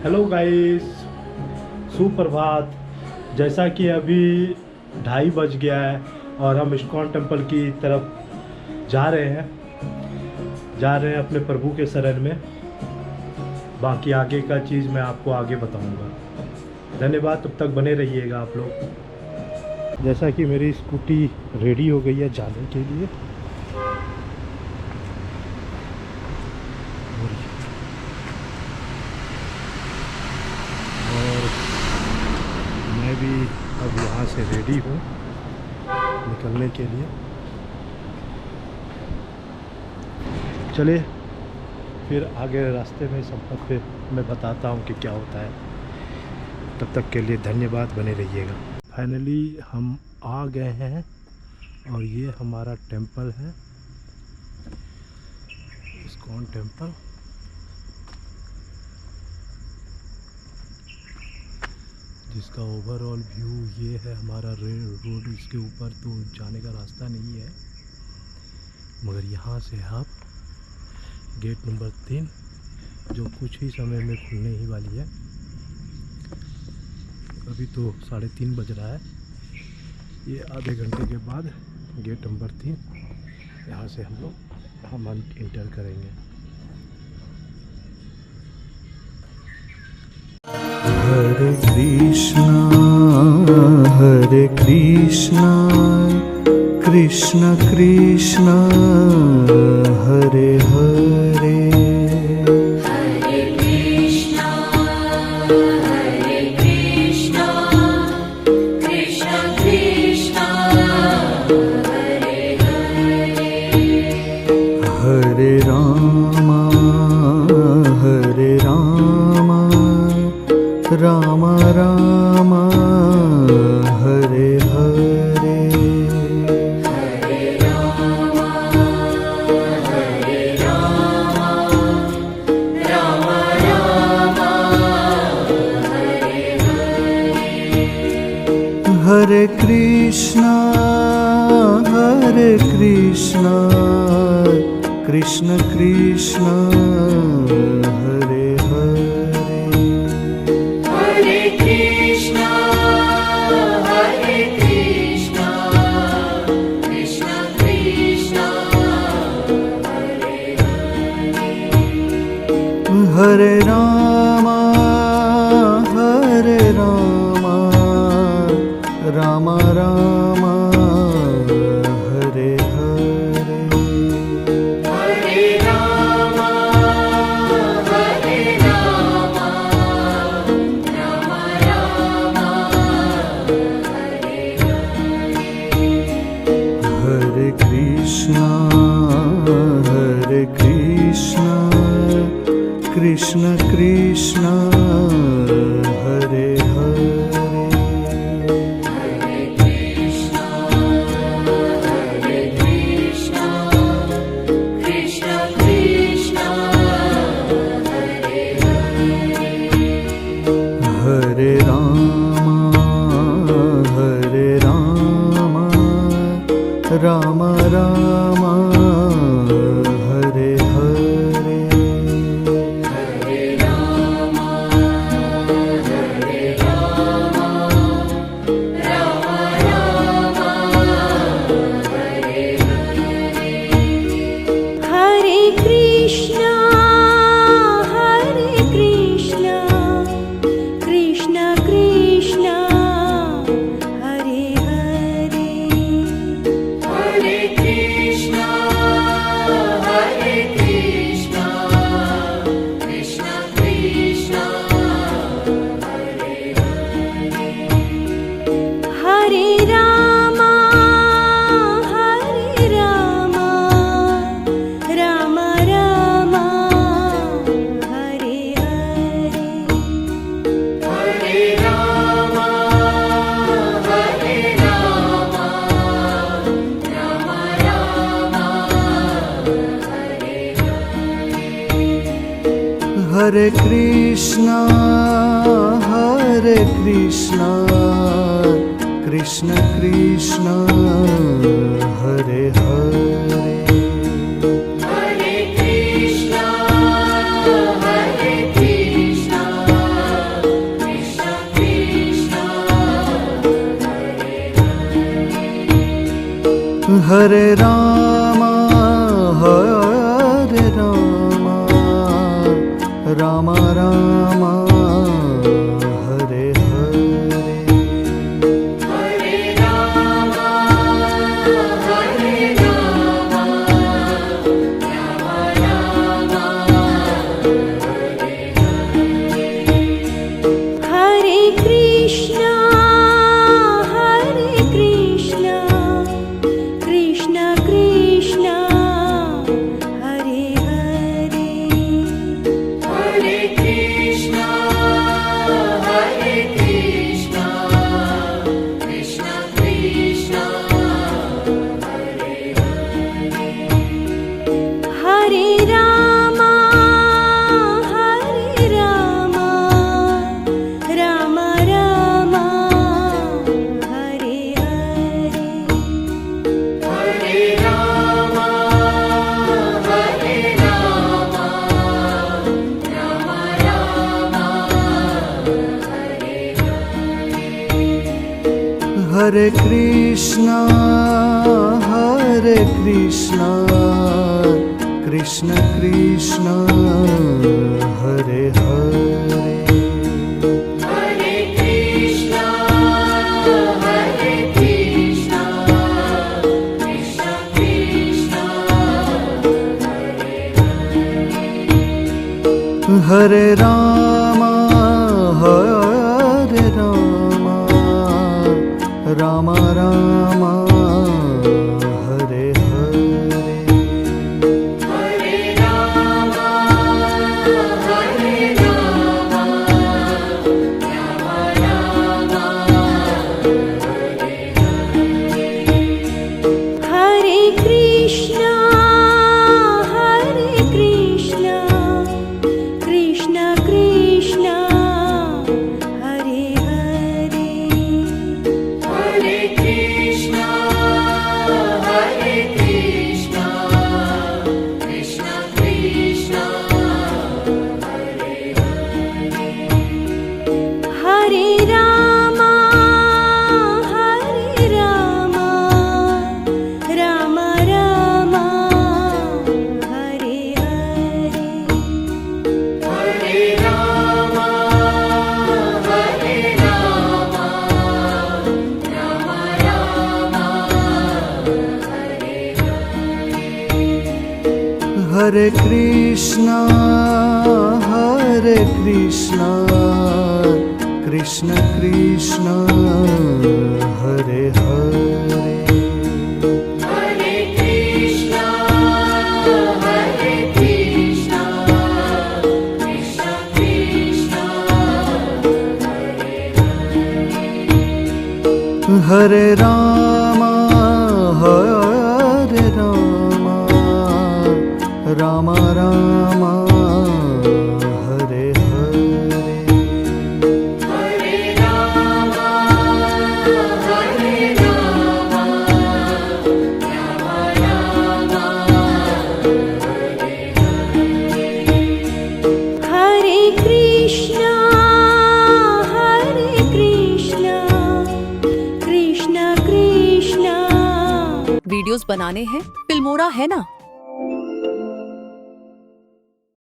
Hello guys, सुप्रभात। जैसा कि अभी 2:30 बज गया है और हम इस्कॉन टेम्पल की तरफ जा रहे हैं अपने प्रभु के शरण में। बाकी आगे का चीज़ मैं आपको आगे बताऊंगा। धन्यवाद, तब तक बने रहिएगा आप लोग। जैसा कि मेरी स्कूटी रेडी हो गई है जाने के लिए। मैं भी अब यहाँ से रेडी हूँ निकलने के लिए। चलिए फिर आगे रास्ते में सफ़र पे मैं बताता हूँ कि क्या होता है। तब तक के लिए धन्यवाद, बने रहिएगा। फाइनली हम आ गए हैं और ये हमारा टेंपल है, इस्कॉन टेंपल। जिसका ओवरऑल व्यू ये है। हमारा रोड इसके ऊपर तो जाने का रास्ता नहीं है, मगर यहाँ से आप गेट नंबर 3 जो कुछ ही समय में खुलने ही वाली है। अभी तो 3:30 बज रहा है। ये आधे घंटे के बाद गेट नंबर 3 यहाँ से हम इंटर करेंगे। हरे कृष्णा कृष्ण कृष्ण हरे हरे। हरे कृष्णा कृष्ण कृष्ण हरे हरे। हरे राम राम राम हरे हरे। हरे राम राम राम हरे हरे। हरे कृष्णा कृष्ण कृष्ण हरे हरे। हरे कृष्णा कृष्ण कृष्ण हरे हरे। हरे राम राम राम हरे हरे। हरे राम राम राम हरे हरे। हरे कृष्णा कृष्ण कृष्ण हरे हरे। हरे कृष्णा कृष्ण कृष्ण हरे हरे। हरे राम राम राम हरे हरे। हरे राम राम राम हरे हरे। हरे कृष्णा कृष्ण कृष्ण हरे हरे। हरे कृष्णा कृष्ण कृष्ण हरे हरे। हरे राम राम राम हरे हरे। हरे राम राम राम हरे हरे। हरे कृष्णा कृष्ण कृष्ण हरे हरे। हरे Krishna Hare Rama, Hare Rama, Rama Rama, Hare Hare. Hare Rama, Hare Rama, Rama Rama, Hare Krishna, Krishna Krishna, Hare Hare. Hare Krishna, Krishna Krishna, Hare Hare. Hare Rama, Rama Rama, Hare Hare. Hare Rama, Rama Rama, Hare Hare. Hare Krishna, Krishna Krishna, Hare Hare. Hare Krishna, Krishna Krishna, Hare Hare. Hare Rama, Rama Rama, Hare Hare. Hare Rama, Rama Rama, Hare Hare. Hare Krishna, Krishna Krishna, Hare Hare. Hare Krishna, Krishna Krishna, Hare Hare. Hare Rama, Rama Rama, Hare Hare. Hare Rama, Rama Rama, Hare Hare. Hare Krishna, Krishna Krishna, Hare Hare. Hare Krishna, Krishna Krishna, Hare Hare. Hare Rama, Rama Rama, Hare Hare. Hare Rama, Rama Rama, Hare Hare. Hare Krishna, Krishna Krishna. Videos बनाने हैं Filmora है ना।